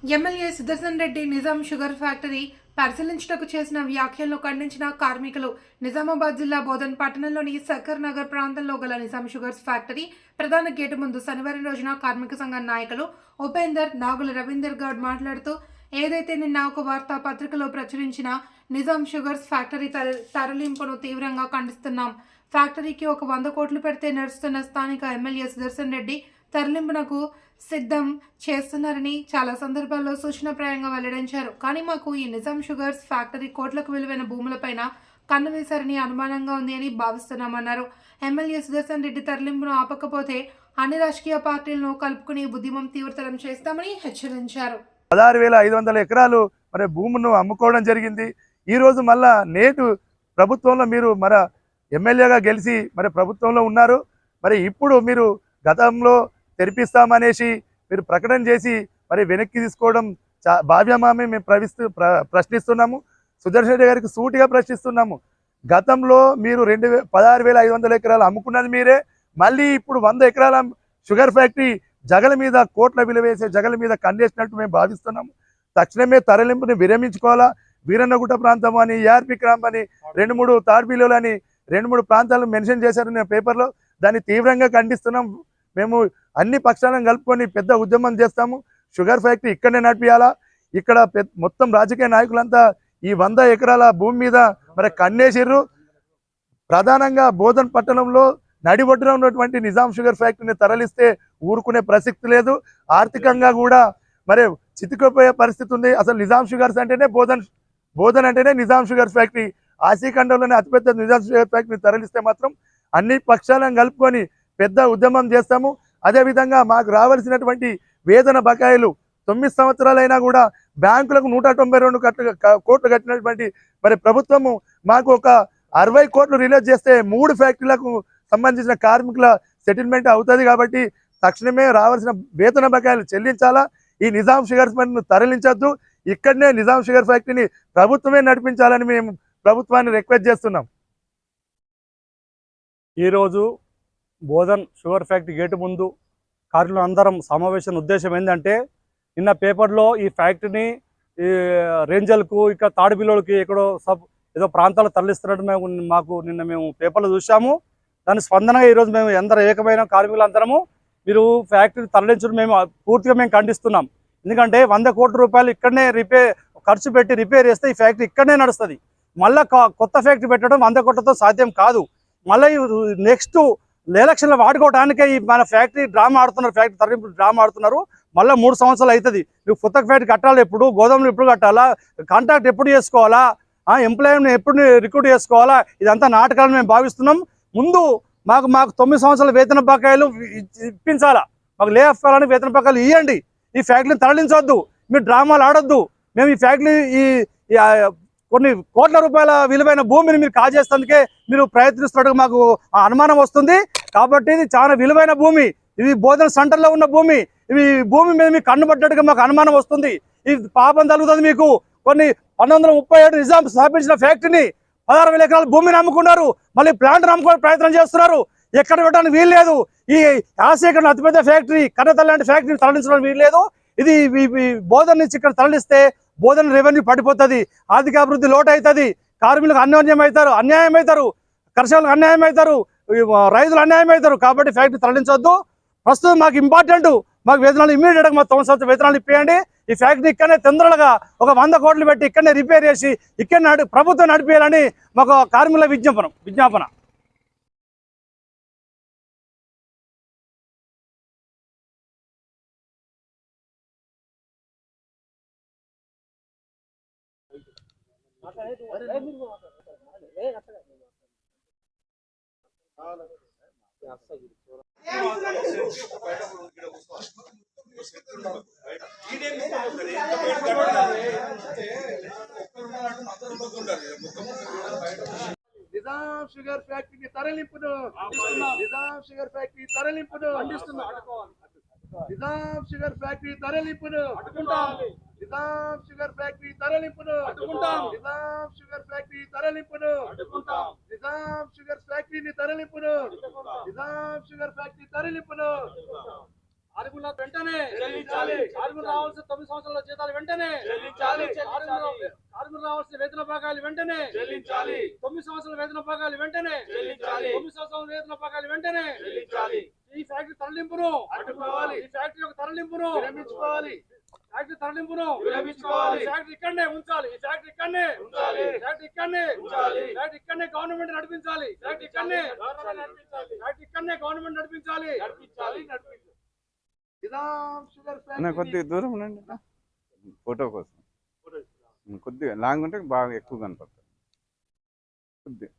MLA Sudarshan Reddy Nizam sugar factory పరిశీలించటకు చేసిన వ్యాఖ్యలను ఖండించిన కార్మికులు నిజామాబాద్ జిల్లా బోధన్ పట్టణంలోని సక్కర్ నగర్ ప్రాంతంలో గల నిజాం షుగర్స్ ఫ్యాక్టరీ ప్రధాన గేటు ముందు శనివారం రోజున కార్మిక సంఘ నాయకులు ఉపేందర్ నాగుల రవీందర్ గౌడ్ మాట్లాడుతూ ఏదైతే నిన్న ఒక వార్తా పత్రికలో ప్రచురించిన నిజాం షుగర్స్ ఫ్యాక్టరీ తరలింపును తీవ్రంగా ఖండిస్తున్నాం. ఫ్యాక్టరీకి ఒక 100 కోట్లు పెడితే నడుస్తున్న స్థానిక ఎమ్మెల్యే సుదర్శన్ రెడ్డి తరలింపునకు సిద్ధం చేస్తున్నారని చాలా సందర్భాల్లో సూచనప్రాయంగా వెల్లడించారు. కానీ మాకు ఈ నిజాం షుగర్స్ ఫ్యాక్టరీ కోట్లకు విలువైన భూములపైన కన్ను వేశారని అనుమానంగా ఉంది అని భావిస్తున్నామన్నారు. ఎమ్మెల్యే సుదర్శన్ రెడ్డి తరలింపును ఆపకపోతే అన్ని రాజకీయ పార్టీలను కలుపుకుని ఉద్యమం తీవ్రతరం చేస్తామని హెచ్చరించారు. 16,500 ఎకరాలు మరి భూమును అమ్ముకోవడం జరిగింది. ఈరోజు మళ్ళా నేటు ప్రభుత్వంలో మీరు మరి ఎమ్మెల్యేగా గెలిచి మరి ప్రభుత్వంలో ఉన్నారు. మరి ఇప్పుడు మీరు గతంలో తెరిపిస్తామనేసి మీరు ప్రకటన చేసి మరి వెనక్కి తీసుకోవడం భావ్యమామే మేము ప్రశ్నిస్తున్నాము. సుదర్శన్ రెడ్డి గారికి సూటిగా ప్రశ్నిస్తున్నాము. గతంలో మీరు 16,500 ఎకరాలు అమ్ముకున్నది మీరే. మళ్ళీ ఇప్పుడు 100 ఎకరాల షుగర్ ఫ్యాక్టరీ జగల మీద కోట్ల విలువ వేసే జగల మీద కండేసినట్టు మేము భావిస్తున్నాము. తక్షణమే తరలింపుని విరమించుకోవాలా. వీరన్నగుట్ట ప్రాంతం అని, ఏఆర్పి క్రాంప్ అని, 2-3 తాడ్బీలు అని 2-3 ప్రాంతాలను మెన్షన్ చేశారు నేను పేపర్లో. దాన్ని తీవ్రంగా ఖండిస్తున్నాం. మేము అన్ని పక్షాలను కలుపుకొని పెద్ద ఉద్యమం చేస్తాము. షుగర్ ఫ్యాక్టరీ ఇక్కడనే నడిపియాలా. ఇక్కడ మొత్తం రాజకీయ నాయకులంతా ఈ 100 ఎకరాల భూమి మీద మరి కన్నేసిర్రు. ప్రధానంగా బోధన్ పట్టణంలో నడిబొడ్డున ఉన్నటువంటి నిజాం షుగర్ ఫ్యాక్టరీని తరలిస్తే ఊరుకునే ప్రసక్తి లేదు. ఆర్థికంగా కూడా మరి చితికిపోయే పరిస్థితి ఉంది. అసలు నిజాం షుగర్స్ అంటేనే బోధన్ అంటేనే నిజాం షుగర్ ఫ్యాక్టరీ. ఆసియాఖండంలోనే అతిపెద్ద నిజాం షుగర్ ఫ్యాక్టరీని తరలిస్తే మాత్రం అన్ని పక్షాలను కలుపుకొని పెద్ద ఉద్యమం చేస్తాము. అదేవిధంగా మాకు రావాల్సినటువంటి వేతన బకాయిలు 9 సంవత్సరాలైనా కూడా బ్యాంకులకు 192 కోట్లు కట్టినటువంటి మరి ప్రభుత్వము మాకు ఒక 60 కోట్లు రిలీజ్ చేస్తే 3 ఫ్యాక్టరీలకు సంబంధించిన కార్మికుల సెటిల్మెంట్ అవుతుంది. కాబట్టి తక్షణమే రావాల్సిన వేతన బకాయిలు చెల్లించాలా. ఈ నిజాం షుగర్ ఫ్యాక్టరీని తరలించొద్దు. ఇక్కడనే నిజాం షుగర్ ఫ్యాక్టరీని ప్రభుత్వమే నడిపించాలని మేము ప్రభుత్వాన్ని రిక్వెస్ట్ చేస్తున్నాం. ఈరోజు బోధన్ షుగర్ ఫ్యాక్టరీ గేటు ముందు కార్మికులు అందరం సమావేశం ఉద్దేశం ఏంటంటే, నిన్న పేపర్లో ఈ ఫ్యాక్టరీని ఈ రేంజల్కు ఇక్కడ తాడిపిల్లలకి ఎక్కడో ఏదో ప్రాంతాలు తరలిస్తున్నట్టు మాకు నిన్న మేము పేపర్లో చూసాము. దాని స్పందనగా ఈరోజు మేము ఎందరో ఏకమైన కార్మికులందరము మీరు ఫ్యాక్టరీ తరలించడం మేము పూర్తిగా ఖండిస్తున్నాం. ఎందుకంటే 100 కోట్ల రూపాయలు ఇక్కడనే ఖర్చు పెట్టి రిపేర్ చేస్తే ఈ ఫ్యాక్టరీ ఇక్కడనే నడుస్తుంది. మళ్ళీ కొత్త ఫ్యాక్టరీ పెట్టడం 100 కోట్లతో సాధ్యం కాదు. మళ్ళీ నెక్స్ట్ ఎలక్షన్లో వాడుకోవడానికే ఈ మన ఫ్యాక్టరీ డ్రామా ఆడుతున్నారు. ఫ్యాక్టరీ తరలింపు డ్రామా ఆడుతున్నారు. మళ్ళీ 3 సంవత్సరాలు అవుతుంది. నువ్వు కొత్త ఫ్యాక్టరీ కట్టాలి, ఎప్పుడు గోదాములు ఎప్పుడు కట్టాలా, కాంట్రాక్ట్ ఎప్పుడు చేసుకోవాలా, ఎంప్లాయీని ఎప్పుడు రిక్రూట్ చేసుకోవాలా, ఇదంతా నాటకాలను మేము భావిస్తున్నాం. ముందు మాకు 9 సంవత్సరాల వేతన బకాయిలు ఇప్పించాలా. మాకు లే ఆఫ్ కావాలని వేతన బకాయిలు ఇవ్వండి. ఈ ఫ్యాక్టరీని తరలించవద్దు. మీరు డ్రామాలు ఆడొద్దు. మేము ఈ ఫ్యాక్టరీ ఈ కొన్ని కోట్ల రూపాయల విలువైన భూమిని మీరు కాజేసేందుకే మీరు ప్రయత్నిస్తున్నట్టుగా మాకు అనుమానం వస్తుంది. కాబట్టి ఇది చాలా విలువైన భూమి. ఇది బోధన సెంటర్లో ఉన్న భూమి. ఇవి భూమి మీద మీకు కన్నుబడ్డట్టుగా మాకు అనుమానం వస్తుంది. ఇది పాపం తగ్గుతుంది మీకు. కొన్ని 1937 నిజాం స్థాపించిన ఫ్యాక్టరీని 16,000 ఎకరాల భూమిని అమ్ముకున్నారు. మళ్ళీ ప్లాంట్ అమ్ముకోవడానికి ప్రయత్నం చేస్తున్నారు. ఎక్కడ పెట్టడానికి వీలు లేదు. ఈ ఆసియాఖండంలో అతిపెద్ద ఫ్యాక్టరీ కన్నతల్లి లాంటి ఫ్యాక్టరీ తరలించడానికి వీలు లేదు. ఇది బోధన నుంచి ఇక్కడ తరలిస్తే బోధన రెవెన్యూ పడిపోతుంది. ఆర్థిక అభివృద్ధి లోటు అవుతుంది. కార్మికులకు అన్యాయం అవుతారు. కర్షకులకు అన్యాయం అవుతారు. రైతులు అన్యాయం అవుతారు. కాబట్టి ఫ్యాక్టరీ తరలించవద్దు. ప్రస్తుతం మాకు ఇంపార్టెంట్, మాకు వేతనాలు ఇమ్మీడియట్గా మా 9 సంవత్సరాల వేతనాలు ఇప్పియండి. ఈ ఫ్యాక్టరీ ఇక్కడనే తొందరగా ఒక 100 కోట్లు పెట్టి ఇక్కడనే రిపేర్ చేసి ఇక్కడ ప్రభుత్వం నడిపేయాలని మాకు కార్మికుల విజ్ఞాపన. నిజాం షుగర్ ఫ్యాక్టరీని తరలింపును నిజాం షుగర్ ఫ్యాక్టరీ తరలింపును నిజాం షుగర్ ఫ్యాక్టరీ తరలింపును నిజాం షుగర్ ఫ్యాక్టరీ తరలింపును నిజాం షుగర్ ఫ్యాక్టరీ తరలింపును నిజాం షుగర్ ఫ్యాక్టరీని తరలింపును నిజాం షుగర్ ఫ్యాక్టరీ తరలింపును కార్మికుల వెంటనే కార్మికులు రావాల్సిన 9 సంవత్సరాల జీతాలు వెంటనే కార్మికులు రావాల్సిన వేతన భాగాలు వెంటనే 9 సంవత్సరాల వేతన భాగాలు వెంటనే 9 సంవత్సరాల వేతన భాగాలు వెంటనే ఈ ఫ్యాక్టరీ తరలింపును అడ్డుకోవాలి. ఈ ఫ్యాక్టరీ యొక్క తరలింపును విరమించుకోవాలి. ఫ్యాక్టరీ తరలింపును విరమించుకోవాలి. ఫ్యాక్టరీ ఇక్కడనే ఉంచాలి. ఈ ఫ్యాక్టరీ ఇక్కడనే ఉంచాలి. ఫ్యాక్టరీ ఇక్కడనే ఉంచాలి. ఫ్యాక్టరీ ఇక్కడనే గవర్నమెంట్ నడిపించాలి. ఫ్యాక్టరీ ఇక్కడనే ఫ్యాక్టరీ ఇక్కడనే గవర్నమెంట్ నడిపించాలి. కొద్దిగా దూరం ఉండండి ఫోటో కోసం. కొద్దిగా లాంగ్ ఉంటే బాగా ఎక్కువ కనపడుతుంది. కొద్దిగా